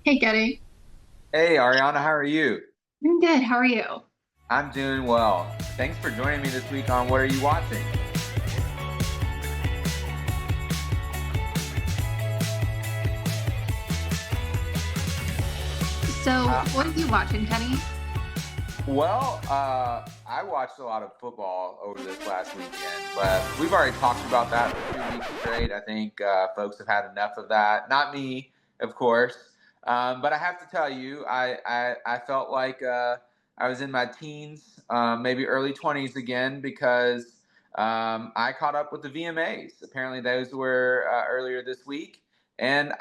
Hey, Getty. Hey, Arianna, how are you? I'm good. How are you? I'm doing well. Thanks for joining me this week on What Are You Watching? So, Uh, what are you watching, Kenny? I watched a lot of football over this last weekend, but we've already talked about that for 2 weeks straight. I think folks have had enough of that. Not me, of course. But I have to tell you, I felt like I was in my teens, maybe early 20s again, because I caught up with the VMAs. Apparently, those were earlier this week. And,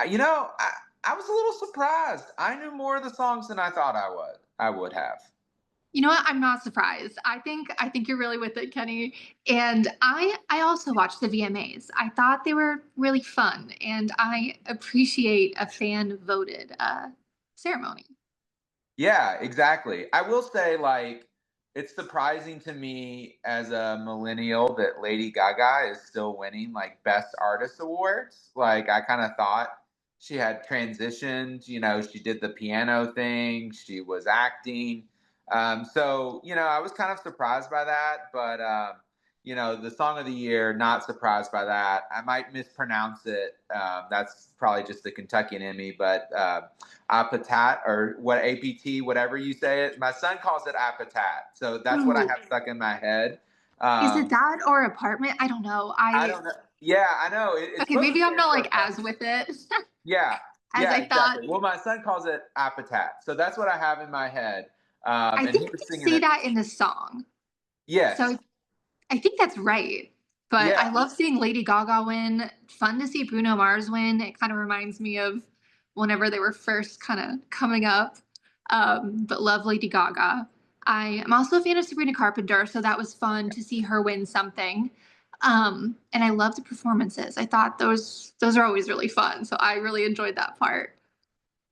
I was a little surprised. I knew more of the songs than I thought I would have. You know what? I'm not surprised. I think you're really with it, Kenny. And I also watched the VMAs. I thought they were really fun, and I appreciate a fan voted ceremony. Yeah, exactly. I will say, like, it's surprising to me as a millennial that Lady Gaga is still winning like Best Artist awards. Like, I kind of thought she had transitioned. She did the piano thing, she was acting. So, I was kind of surprised by that. But, the song of the year, not surprised by that. I might mispronounce it. That's probably just the Kentuckian in me, but. Appatat or what APT, whatever you say it. My son calls it Appatat, so that's what I Ooh. have stuck in my head. Is it Um, that or apartment? I don't know. I I don't know. Yeah, I know. It's Okay, supposed to maybe I'm stand not for like as apartment. with it Yeah, as yeah, I thought. exactly. Well, my son calls it Appatat, so that's what I have in my head. I And he think was they singing say it. that in the song. So Yes, I think that's right. But I yeah, love seeing Lady Gaga win. Fun to see Bruno Mars win. It kind of reminds me of whenever they were first kind of coming up. But love Lady Gaga. I am also a fan of Sabrina Carpenter, so that was fun to see her win something. And I love the performances. I thought those are always really fun, so I really enjoyed that part.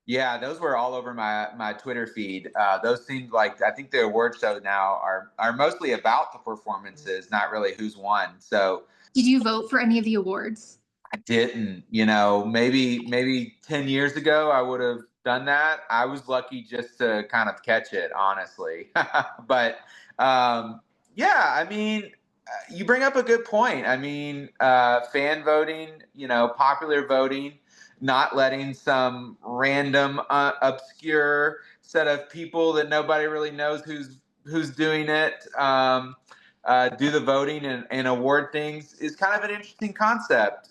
yeah. Those were all over my Twitter feed. Those seemed like I think the award shows now are mostly about the performances, not really who's won. So Did you vote for any of the awards? I didn't. Maybe 10 years ago I would have done that. I was lucky just to kind of catch it, honestly. But um, yeah, I mean, you bring up a good point. I mean, fan voting, popular voting, not letting some random, obscure set of people that nobody really knows who's doing it. Do the voting and award things is kind of an interesting concept.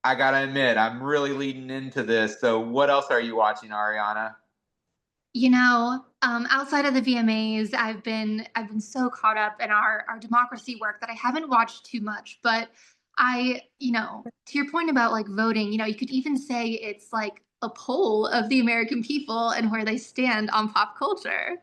I gotta admit, I'm really leading into this. So, what else are you watching, Ariana? Outside of the VMAs, I've been so caught up in our democracy work that I haven't watched too much. But to your point about like voting, you could even say it's like a poll of the American people and where they stand on pop culture.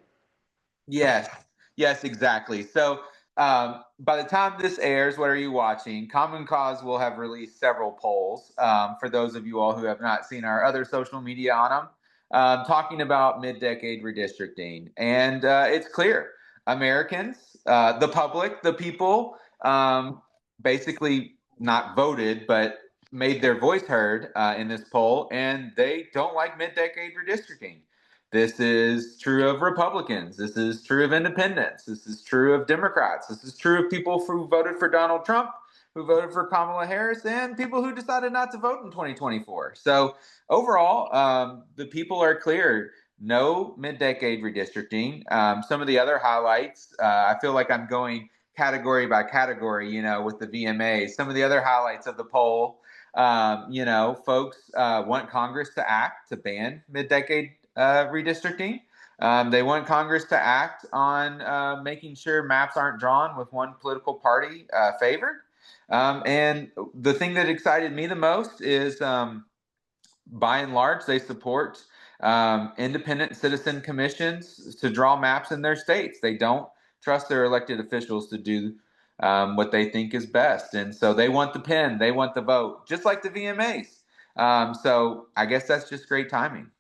Yes, yes, exactly. So, by the time this airs, what are you watching? Common Cause will have released several polls for those of you all who have not seen our other social media on them, talking about mid-decade redistricting, and it's clear Americans, the public, the people, basically not voted, but made their voice heard in this poll, and they don't like mid-decade redistricting. This is true of Republicans. This is true of independents. This is true of Democrats. This is true of people who voted for Donald Trump, who voted for Kamala Harris, and people who decided not to vote in 2024. So, overall, the people are clear. No mid decade redistricting. Some of the other highlights, I feel like I'm going category by category, with the VMAs. Some of the other highlights of the poll, folks want Congress to act to ban mid decade redistricting. They want Congress to act on making sure maps aren't drawn with one political party favored. And the thing that excited me the most is, by and large, they support independent citizen commissions to draw maps in their states. They don't trust their elected officials to do what they think is best. And so they want the pen, they want the vote, just like the VMAs. So I guess that's just great timing.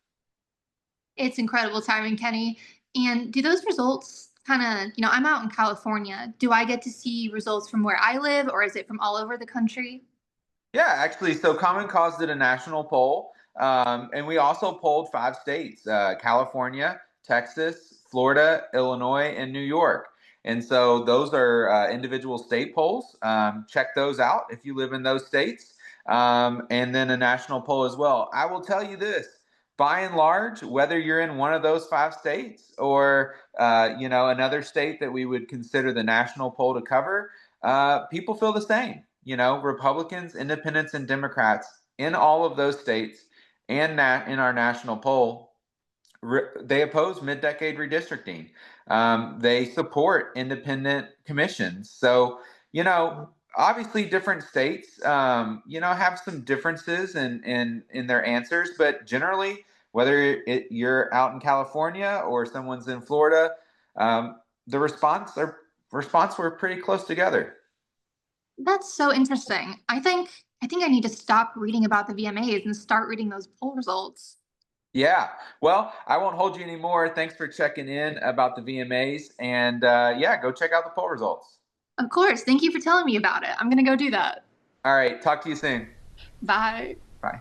It's incredible timing, Kenny. And do those results kind of, I'm out in California. Do I get to see results from where I live, or is it from all over the country? Yeah, actually, so Common Cause did a national poll. And we also polled 5 states: California, Texas, Florida, Illinois, and New York. And so those are individual state polls. Check those out if you live in those states. And then a national poll as well. I will tell you this: by and large, whether you're in one of those 5 states or another state that we would consider the national poll to cover, people feel the same. Republicans, Independents, and Democrats in all of those states and in our national poll, they oppose mid-decade redistricting. They support independent commissions. So, obviously, different states, have some differences in their answers, but generally, whether you're out in California or someone's in Florida, the response were pretty close together. That's so interesting. I think I need to stop reading about the VMAs and start reading those poll results. Yeah. Well, I won't hold you anymore. Thanks for checking in about the VMAs. And yeah, go check out the poll results. Of course. Thank you for telling me about it. I'm gonna go do that. All right. Talk to you soon. Bye. Bye.